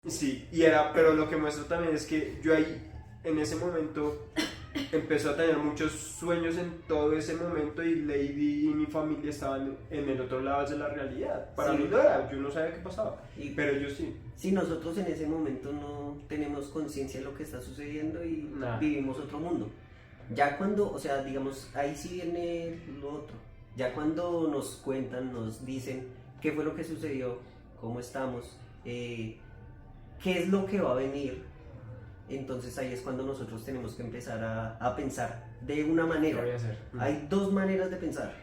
Sí, y era, pero lo que muestra también es que yo ahí, en ese momento, empezó a tener muchos sueños en todo ese momento y Lady y mi familia estaban en el otro lado de la realidad. Para Sí. mí no era, yo no sabía qué pasaba, Y- pero ellos sí. Si nosotros en ese momento no tenemos conciencia de lo que está sucediendo y Nah. vivimos otro mundo. Ya cuando, o sea, digamos, ahí sí viene lo otro. Ya cuando nos cuentan, nos dicen qué fue lo que sucedió, cómo estamos, qué es lo que va a venir, entonces ahí es cuando nosotros tenemos que empezar a pensar de una ¿Qué manera. voy a hacer? Hay dos maneras de pensar.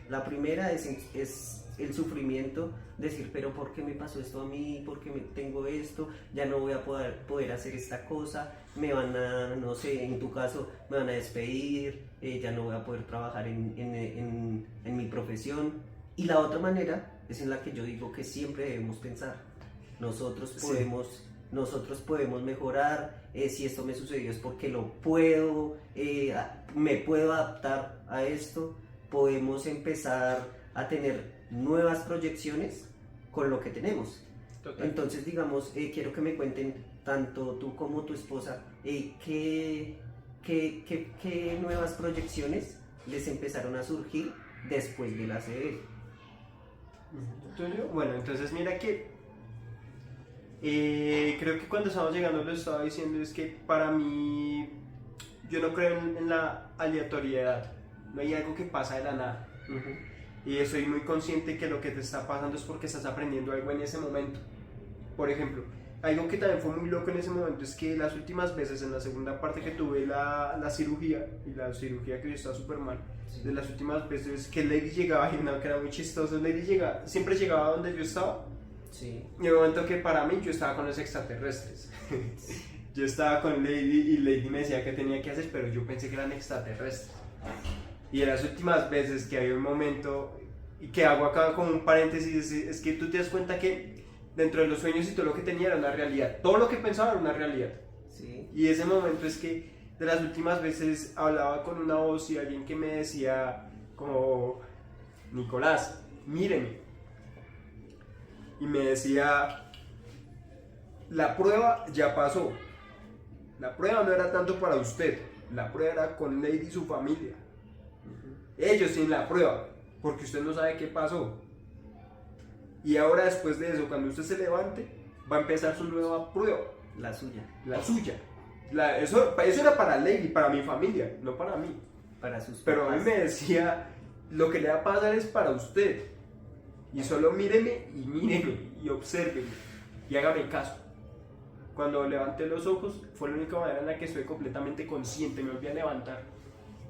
La primera es el sufrimiento, decir, pero ¿por qué me pasó esto a mí? ¿Por qué tengo esto? Ya no voy a poder hacer esta cosa, me van a, no sé, en tu caso, me van a despedir, ya no voy a poder trabajar en mi profesión. Y la otra manera es en la que yo digo que siempre debemos pensar. Nosotros Sí. podemos mejorar, si esto me sucedió es porque lo puedo, me puedo adaptar a esto, podemos empezar a tener nuevas proyecciones con lo que tenemos. Total. Entonces, digamos, quiero que me cuenten, tanto tú como tu esposa, qué nuevas proyecciones les empezaron a surgir después de la CB. ¿Tuyo? Bueno, entonces mira que creo que cuando estamos llegando lo estaba diciendo es que para mí yo no creo en la aleatoriedad, no hay algo que pasa de la nada y soy muy consciente que lo que te está pasando es porque estás aprendiendo algo en ese momento. Por ejemplo, algo que también fue muy loco en ese momento es que las últimas veces en la segunda parte que tuve la cirugía, y la cirugía que yo estaba súper mal, Sí. de las últimas veces que Lady llegaba, y no, que era muy chistoso, Lady llegaba, siempre llegaba donde yo estaba. Sí. Y el momento que para mí yo estaba con los extraterrestres. Yo estaba con Lady y Lady me decía qué tenía que hacer, pero yo pensé que eran extraterrestres. Y en las últimas veces que había un momento, y que hago acá como un paréntesis, es que tú te das cuenta que dentro de los sueños y todo lo que tenía era una realidad. Todo lo que pensaba era una realidad. Sí. Y ese momento es que de las últimas veces hablaba con una voz y alguien que me decía como, Nicolás, míreme. Y me decía, la prueba ya pasó. La prueba no era tanto para usted, la prueba era con Lady y su familia. Ellos tienen la prueba, porque usted no sabe qué pasó. Y ahora después de eso, cuando usted se levante, va a empezar su nueva prueba, La suya. la suya. Eso era para Lady, para mi familia, no para mí. Para sus Pero a mí papás. me decía, lo que le va a pasar es para usted. Y solo míreme y obsérveme y hágame caso. Cuando levanté los ojos fue la única manera en la que estoy completamente consciente, me volví a levantar.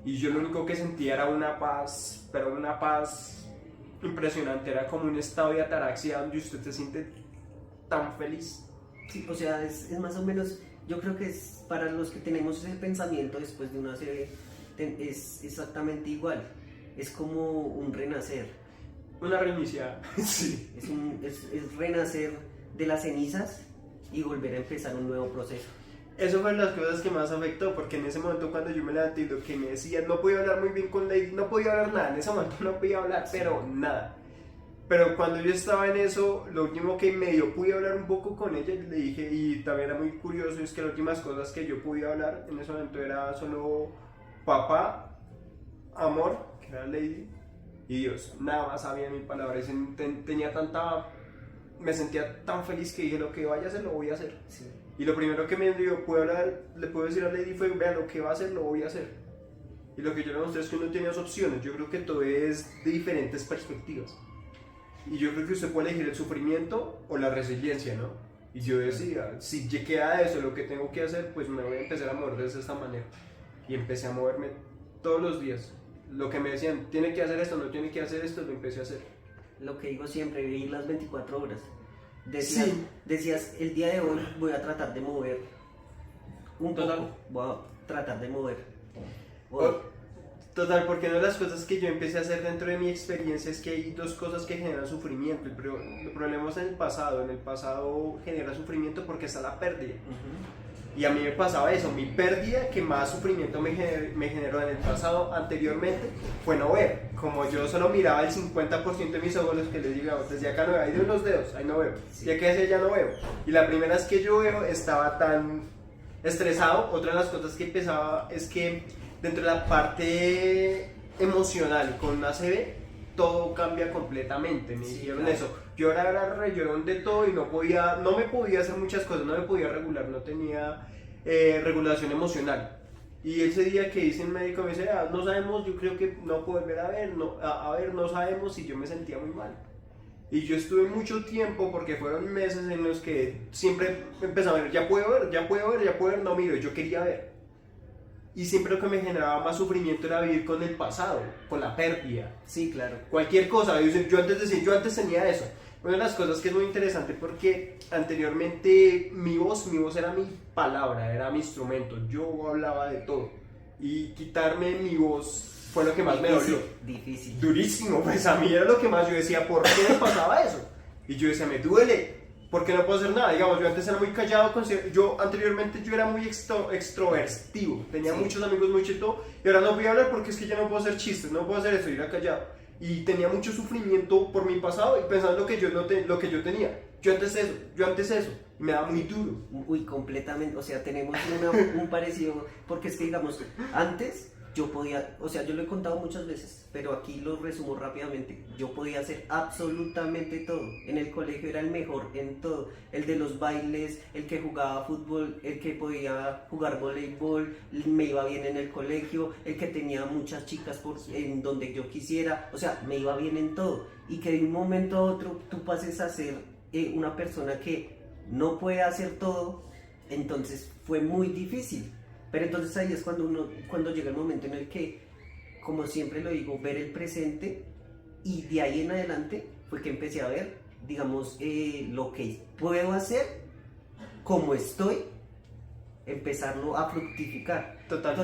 Y yo lo único que sentía era una paz, pero una paz impresionante, era como un estado de ataraxia donde usted se siente tan feliz. Sí, o sea, es más o menos, yo creo que es para los que tenemos ese pensamiento después de una serie, es exactamente igual. Es como un renacer. Una reiniciada. Sí. Es renacer de las cenizas y volver a empezar un nuevo proceso. Eso fue las cosas que más afectó, porque en ese momento cuando yo me levanté y lo que me decían, no podía hablar muy bien con Lady, no podía hablar nada, en ese momento no podía hablar, pero nada. Pero cuando yo estaba en eso, lo último que medio pude hablar un poco con ella, le dije, y también era muy curioso, es que las últimas cosas que yo pude hablar en ese momento era solo papá, amor, que era Lady, y Dios, nada más sabía mi palabra, tenía tanta, me sentía tan feliz que dije, lo que vaya a hacer, lo voy a hacer. Sí. Y lo primero que me dio, le puedo decir a Lady fue, vea, lo que va a hacer, lo voy a hacer. Y lo que yo le mostré es que uno tiene dos opciones, yo creo que todo es de diferentes perspectivas. Y yo creo que usted puede elegir el sufrimiento o la resiliencia, ¿no? Y yo decía, si queda eso, lo que tengo que hacer, pues me voy a empezar a mover de esta manera. Y empecé a moverme todos los días. Lo que me decían, tiene que hacer esto, no tiene que hacer esto, lo empecé a hacer. Lo que digo siempre, vivir las 24 horas. Sí. Decías, el día de hoy voy a tratar de mover un Total. poco, voy a tratar de mover. Hoy. Total, porque una de las cosas que yo empecé a hacer dentro de mi experiencia es que hay dos cosas que generan sufrimiento. El problema es en el pasado genera sufrimiento porque está la pérdida. Y a mí me pasaba eso, mi pérdida que más sufrimiento me generó en el pasado anteriormente fue no ver. Como yo solo miraba el 50% de mis ojos, los que les digo, desde acá no veo, ahí de unos dedos, ahí no veo. Sí. Ya que hacia allá no veo. Y la primera vez que yo veo estaba tan estresado. Otra de las cosas que empezaba es que dentro de la parte emocional con ACV, todo cambia completamente. Me Sí, dijeron claro. eso. Yo era re llorón de todo y no me podía hacer muchas cosas, no me podía regular, no tenía regulación emocional. Y ese día que hice el médico me dice, "Ah, no sabemos, yo creo que no puedo volver a ver, a ver, no sabemos", y yo me sentía muy mal. Y yo estuve mucho tiempo, porque fueron meses en los que siempre empezaba a ver, ya puedo ver, ya puedo ver, ya puedo ver, no miro, yo quería ver. Y siempre lo que me generaba más sufrimiento era vivir con el pasado, con la pérdida. Sí, claro. Cualquier cosa, yo antes tenía eso. Una de las cosas que es muy interesante porque anteriormente mi voz era mi palabra, era mi instrumento, yo hablaba de todo. Y quitarme mi voz fue lo que más me dolió. Difícil. Durísimo, pues a mí era lo que más yo decía, ¿por qué me pasaba eso? Y yo decía, me duele, porque no puedo hacer nada. Digamos, yo antes era muy callado, anteriormente yo era muy extrovertido, tenía Sí. muchos amigos, muy chistoso, y ahora no voy a hablar porque es que ya no puedo hacer chistes, no puedo hacer eso, ir a callado. Y tenía mucho sufrimiento por mi pasado y pensando lo que yo tenía. Yo antes eso, y me da muy duro. Uy, completamente, o sea, tenemos un parecido, porque es que digamos, antes yo podía, o sea, yo lo he contado muchas veces, pero aquí lo resumo rápidamente, yo podía hacer absolutamente todo, en el colegio era el mejor en todo, el de los bailes, el que jugaba fútbol, el que podía jugar voleibol, me iba bien en el colegio, el que tenía muchas chicas en donde yo quisiera, o sea, me iba bien en todo, y que de un momento a otro tú pases a ser una persona que no puede hacer todo, entonces fue muy difícil. Pero entonces ahí es cuando llega el momento en el que, como siempre lo digo, ver el presente, y de ahí en adelante fue que empecé a ver, digamos, lo que puedo hacer, como estoy, empezarlo a fructificar. Total.